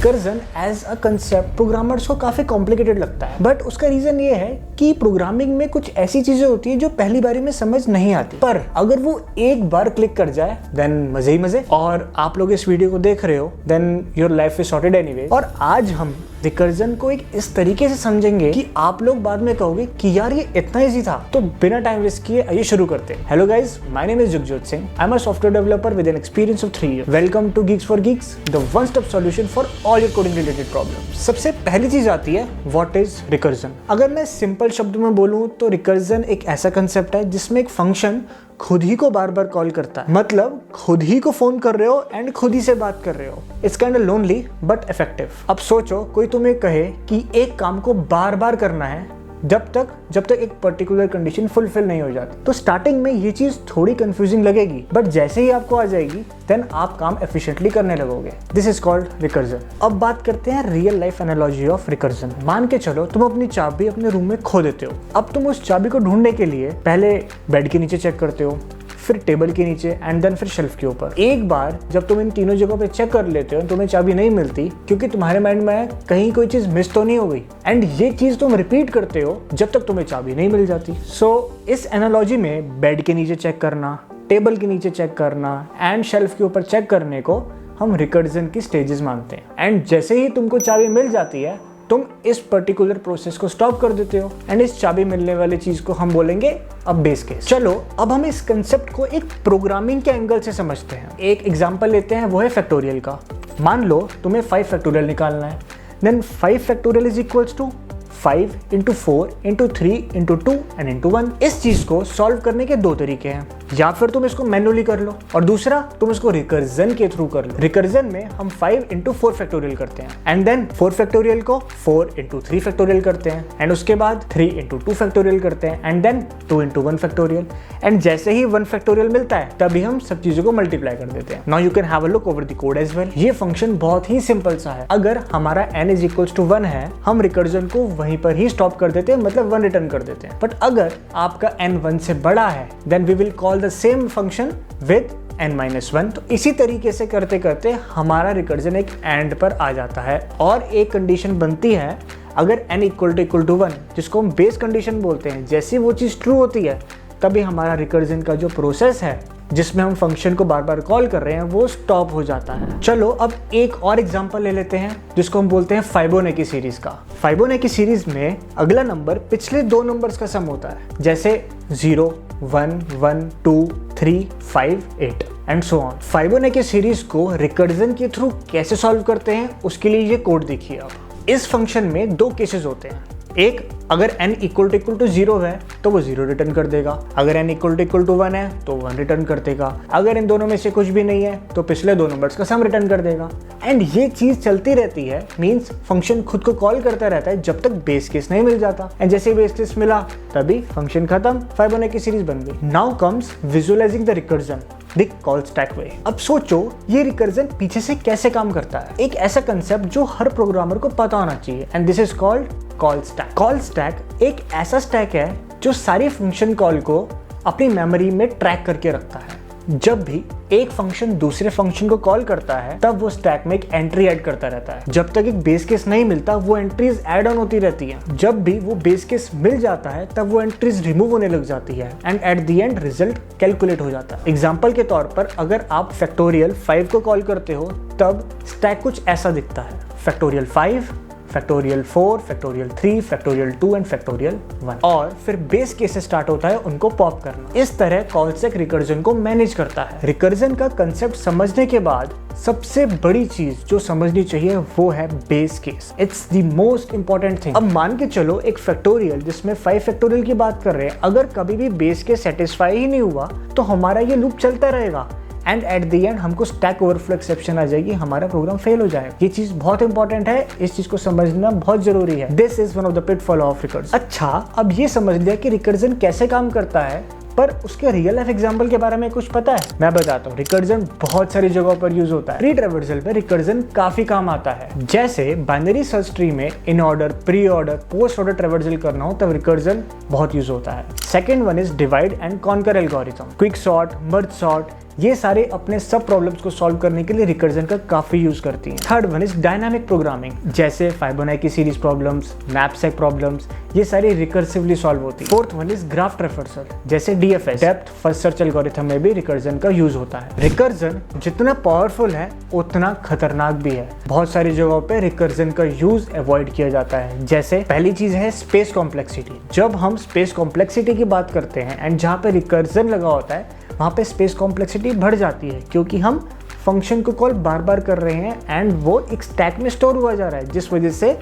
Recursion as a concept programmers को काफी complicated लगता है, बट उसका रीजन ये है कि प्रोग्रामिंग में कुछ ऐसी चीजें होती है जो पहली बारी में समझ नहीं आती, पर अगर वो एक बार क्लिक कर जाए देन मजे ही मजे। और आप लोग इस वीडियो को देख रहे हो then your life is sorted anyway. और आज हम रिकर्जन को एक इस तरीके से समझेंगे कि आप लोग बाद में कहोगे कि यार ये इतना इजी था। तो बिना टाइम वेस्ट किए आइए शुरू करते हैं। Hello guys, my name is Jugjot Singh. I am a software developer with an experience of 3 years। Welcome to Geeks for Geeks, the one stop solution for all your coding related problems. सबसे पहली चीज आती है व्हाट इज रिकर्जन। अगर मैं simple शब्दों में बोलूं तो रिकर्जन एक ऐसा कंसेप्ट है जिसमें एक फंक्शन खुद ही को बार बार कॉल करता है, मतलब खुद ही को फोन कर रहे हो एंड खुद ही से बात कर रहे हो। It's kind of lonely but effective. अब सोचो कोई तुम्हें कहे कि एक काम को बार बार करना है जब तक एक पर्टिकुलर कंडीशन फुलफिल नहीं हो जाती। तो स्टार्टिंग में ये चीज थोड़ी कंफ्यूजिंग लगेगी, बट जैसे ही आपको आ जाएगी देन आप काम एफिशिएंटली करने लगोगे। This is called recursion. अब बात करते हैं real life analogy of recursion. मान के चलो तुम अपनी चाबी अपने रूम में खो देते हो। अब तुम उस चाबी को ढूंढने के लिए पहले बेड के नीचे चेक करते हो, फिर टेबल के नीचे एंड देन फिर शेल्फ के ऊपर। एक बार जब तुम इन तीनों जगहों पे चेक कर लेते हो तुम्हें चाबी नहीं मिलती, क्योंकि तुम्हारे माइंड में कहीं कोई चीज मिस तो नहीं हो गई, एंड ये चीज तुम रिपीट करते हो जब तक तुम्हें चाबी नहीं मिल जाती। सो इस एनालॉजी में बेड के नीचे चेक करना, टेबल के नीचे चेक करना एंड शेल्फ के ऊपर चेक करने को हम रिकर्जन की स्टेजेस मानते हैं। एंड जैसे ही तुमको चाबी मिल जाती है तुम इस पर्टिकुलर प्रोसेस को स्टॉप कर देते हो एंड इस चाबी मिलने वाली चीज को हम बोलेंगे अब बेस केस। चलो अब हम इस कंसेप्ट को एक प्रोग्रामिंग के एंगल से समझते हैं। एक एग्जांपल लेते हैं, वो है फैक्टोरियल का। मान लो तुम्हें 5 फैक्टोरियल निकालना है, then 5 factorial is equals to 5 into 4 into 3 into 2 and into 1। इस चीज को सॉल्व करने के दो तरीके हैं, या फिर तुम इसको मैन्युअली कर लो और दूसरा तुम इसको रिकर्जन के थ्रू कर लो। रिकर्जन में हम 5 into 4 फैक्टोरियल करते हैं एंड देन 4 फैक्टोरियल को 4 into 3 फैक्टोरियल करते हैं एंड उसके बाद 3 into 2 फैक्टोरियल करते हैं and then 2 into 1 factorial. And जैसे ही 1 फैक्टोरियल मिलता है तभी हम सब चीजों को मल्टीप्लाई कर देते हैं। Now you can have a look over the code as well. ये फंक्शन बहुत ही सिंपल सा है। अगर हमारा n is equals to 1 है, हम रिकर्जन को वहीं पर ही स्टॉप कर देते हैं, मतलब 1 रिटर्न कर देते हैं। बट अगर आपका n 1 से बड़ा है then we will call the same function with n-1। तो इसी तरीके से करते करते हमारा रिकर्जन एक एंड पर आ जाता है और एक कंडीशन बनती है अगर n इक्वल टू 1, जिसको हम बेस कंडीशन बोलते हैं। जैसे वो चीज ट्रू होती है तभी हमारा रिकर्जन का जो प्रोसेस है जिसमें हम फंक्शन को बार बार कॉल कर रहे हैं वो स्टॉप हो जाता है। चलो अब एक और एग्जांपल ले लेते हैं जिसको हम बोलते हैं फाइबोनेकी सीरीज का। फाइबोनेकी सीरीज में अगला नंबर पिछले दो नंबर्स का सम होता है, जैसे 0, 1, 1, 2, 3, 5, 8 एंड सो ऑन। फाइबोनेकी सीरीज को रिकर्जन के थ्रू कैसे सॉल्व करते हैं उसके लिए ये कोड देखिए। अब इस फंक्शन में दो केसेस होते हैं। एक, अगर n इक्वल टू 0 है तो वो 0 रिटर्न कर देगा, अगर n इक्वल टू 1 है तो 1 रिटर्न कर देगा, अगर इन दोनों में से कुछ भी नहीं है तो पिछले दो नंबर्स का सम रिटर्न कर देगा। एंड ये चीज चलती रहती है, मींस फंक्शन खुद को कॉल करता रहता है जब तक बेस केस नहीं मिल जाता। एंड जैसे बेस केस मिला तभी फंक्शन खत्म, फाइबोनेकी सीरीज बन गई। Now comes visualising the recursion the call stack way. अब सोचो ये रिकर्जन पीछे से कैसे काम करता है। एक ऐसा कंसेप्ट जो हर प्रोग्रामर को पता होना चाहिए and this is called call stack. Call stack एक ऐसा स्टैक है जो सारी फंक्शन कॉल को अपनी मेमोरी में ट्रैक करके रखता है। जब भी एक फंक्शन दूसरे फंक्शन को कॉल करता है तब वो स्टैक में एक एंट्री ऐड करता रहता है। जब तक एक बेस केस नहीं मिलता वो एंट्रीज ऐड ऑन होती रहती हैं। जब भी वो बेस केस मिल जाता है तब वो एंट्रीज रिमूव होने लग जाती है and at the end result calculate हो जाता है। एग्जांपल के तौर पर अगर आप फैक्टोरियल 5 को कॉल करते हो तब स्टैक कुछ ऐसा दिखता है, factorial 5, factorial 4, factorial 3, factorial 2 and factorial 1। और फिर बेस केस से स्टार्ट होता है उनको पॉप करना। इस तरह कॉल स्टैक रिकर्जन को मैनेज करता है। रिकर्जन का कंसेप्ट समझने के बाद सबसे बड़ी चीज जो समझनी चाहिए वो है base case. It's the most important thing. अब मान के चलो एक फैक्टोरियल जिसमें 5 फैक्टोरियल की बात कर रहे हैं, अगर कभी भी बेस केस सेटिस्फाई ही नहीं हुआ तो हमारा ये लूप चलता रहेगा एंड एट द एंड हमको स्टैक ओवरफ्लो एक्सेप्शन आ जाएगी, हमारा प्रोग्राम फेल हो जाएगा। ये चीज बहुत इंपॉर्टेंट है, इस चीज को समझना बहुत जरूरी है। This is one of the pitfall of recursion. अच्छा, अब ये समझ लिया कि रिकर्जन कैसे काम करता है, पर उसके रियल लाइफ एग्जांपल के बारे में कुछ पता है? मैं बताता हूँ। रिकर्जन बहुत सारी जगहों पर यूज होता है। ट्री ट्रैवर्सल पे रिकर्जन काफी काम आता है। जैसे बाइनरी सर्च ट्री में in order, pre order, post order traversal करना हो तब रिकर्जन बहुत यूज होता है। Second one is divide and conquer algorithm, quick sort, merge sort, ये सारे अपने सब प्रॉब्लम्स को सॉल्व करने के लिए रिकर्जन का काफी यूज करती हैं। Third one is dynamic programming, जैसे फाइबोनाची सीरीज प्रॉब्लम्स, नैपसैक प्रॉब्लम्स, ये सारी रिकर्सिवली सॉल्व होती है। Fourth one is graph traversal, जैसे DFS, depth first search algorithm में भी रिकर्जन का यूज होता है। रिकर्जन जितना पावरफुल है उतना खतरनाक भी है। बहुत सारी जगहों पे रिकर्जन का यूज अवॉइड किया जाता है। जैसे पहली चीज है स्पेस कॉम्प्लेक्सिटी। जब हम स्पेस कॉम्प्लेक्सिटी की बात करते हैं एंड जहाँ पे रिकर्जन लगा होता है वहाँ पे स्पेस कॉम्प्लेक्सिटी बढ़ जाती है, क्योंकि हम फंक्शन को कॉल बार बार कर रहे हैं एंड वो एक स्टैक में स्टोर हुआ जा रहा है, जिस वजह से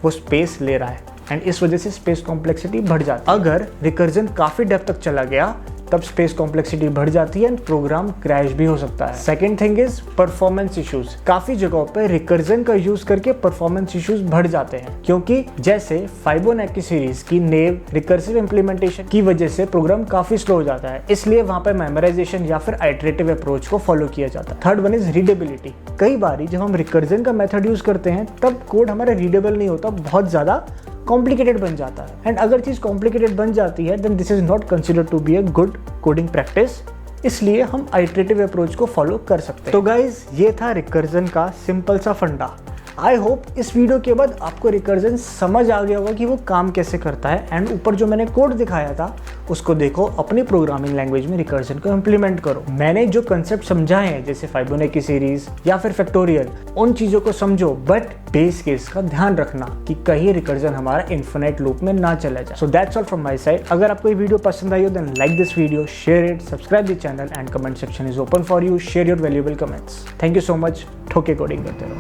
वो स्पेस ले रहा है एंड इस वजह से स्पेस कॉम्प्लेक्सिटी बढ़ जाती है। अगर रिकर्जन काफी डेप्थ तक चला गया तब स्पेस कॉम्प्लेक्सिटी बढ़ जाती है एंड प्रोग्राम क्रैश भी हो सकता है। Second thing is performance issues. काफी जगहों पे रिकर्जन का यूज करके परफॉर्मेंस इश्यूज बढ़ जाते हैं, क्योंकि जैसे फाइबोनाची सीरीज की नेव रिकर्सिव इंप्लीमेंटेशन की वजह से प्रोग्राम काफी स्लो हो जाता है, इसलिए वहां पे मेमोराइजेशन या फिर आइटरेटिव अप्रोच को फॉलो किया जाता है। Third one is readability. कई बार जब हम रिकर्जन का मेथड यूज करते हैं तब कोड हमारा रीडेबल नहीं होता, बहुत ज्यादा कॉम्प्लिकेटेड बन जाता है एंड अगर चीज कॉम्प्लिकेटेड बन जाती है then this is not considered to be a good coding practice, इसलिए हम आइटरेटिव अप्रोच को फॉलो कर सकते हैं। तो गाइज ये था रिकर्जन का सिंपल सा फंडा। आई होप इस वीडियो के बाद आपको रिकर्जन समझ आ गया होगा कि वो काम कैसे करता है एंड ऊपर जो मैंने कोड दिखाया था उसको देखो, अपनी प्रोग्रामिंग लैंग्वेज में रिकर्जन को इम्प्लीमेंट करो। मैंने जो कंसेप्ट समझाए हैं जैसे फाइबोनाची सीरीज या फिर फैक्टोरियल, उन चीज़ों को समझो, बट बेस केस का ध्यान रखना कि कहीं रिकर्जन हमारा इन्फिनिट लूप में ना चला जाए। So that's all from my side. अगर आपको ये वीडियो पसंद आई हो then like this video, share it, subscribe the channel and comment section is open for you. Share your valuable comments. Thank you so much. ठोके coding करते रहो।